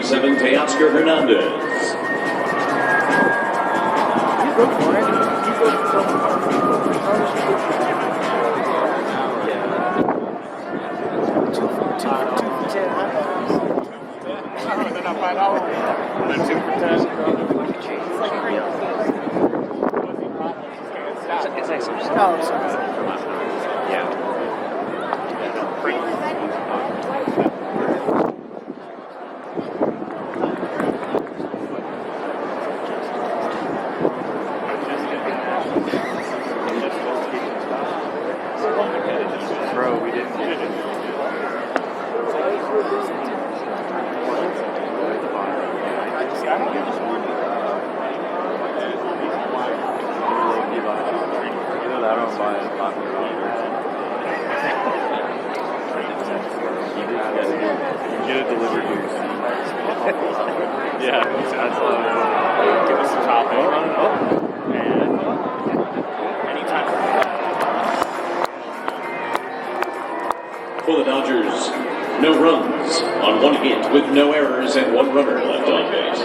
37, Teoscar Hernandez. Bro, we didn't get it. I don't buy it. Get it delivered to your seat. Yeah, that's give us the topping. And anytime. For the Dodgers, no runs on one hit with no errors and one runner left on base.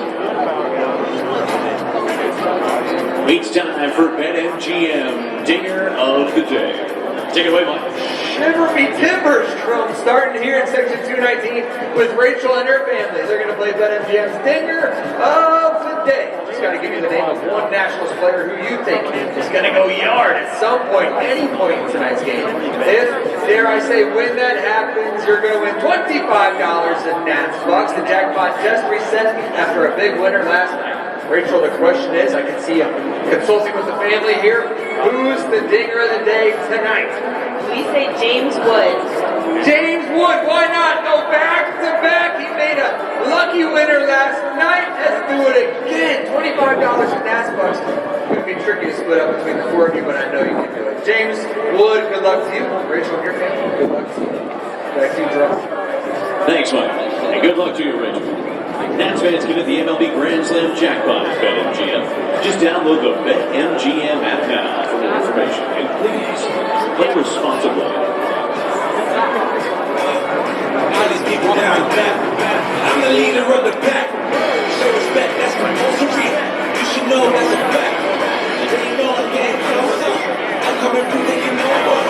It's time for BetMGM Dinger of the Day. Take it away, Mike. Shiver me timbers, Trump, starting here in section 219 with Rachel and her family. They're going to play BetMGM's Dinger of the Day. Just got to give you the name of one Nationals player who you think is going to go yard at some point, any point in tonight's game. If, dare I say, when that happens, you're going to win $25 in Nats bucks. The jackpot just reset after a big winner last night. Rachel, the question is, I can see you consulting with the family here. Who's the Dinger of the Day tonight? We say James Wood. James Wood, why not? Go back to back. He made a lucky winner last night. Let's do it again. $25 in Nats bucks. It's going to be tricky to split up between the four of you, but I know you can do it. James Wood, good luck to you. Rachel, your family, good luck to you. Back to you, Drew. Thanks, Mike. And good luck to you, Rachel. Nats fans get at the MLB Grand Slam jackpot at BetMGM. Just download the BetMGM app now for more information. And please, play responsibly. All these people down back. I'm the leader of the pack. Show respect, that's compulsory. You should know that's a fact. They know I'm getting closer. I'm coming through thinking no more.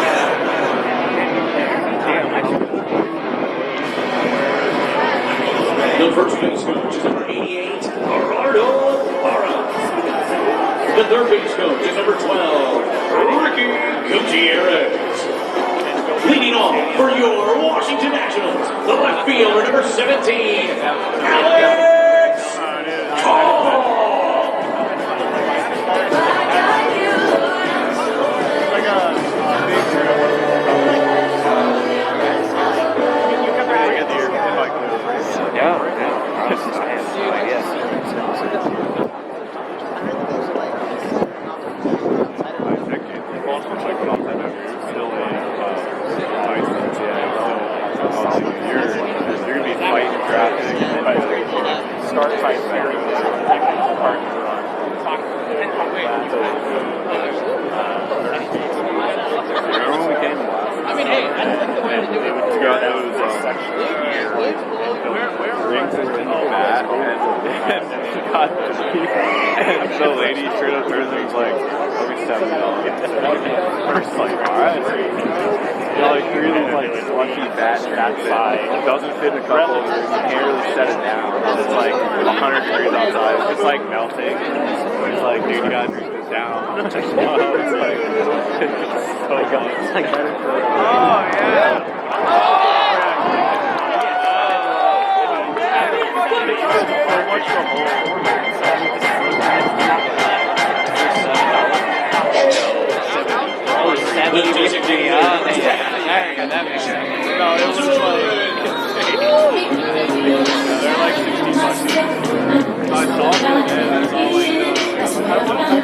The first base coach is number 88, Gerardo Parra. The third base coach is number 12, Ricky Gutierrez. Leading off for your Washington Nationals, the left fielder, number 17, Alex Call. And the lady straight up turns and was like, "I'll be $70." We're just like, alright. Like really like slushy fat side. It doesn't fit in a cup holder. You can't really set it down. It's like 100 degrees outside. It's like melting. It's like, dude, you gotta drink this down. It's like, it's so good. It's like, oh yeah. That makes sense. No, it was like, they're like $60. I saw them, and that's all like,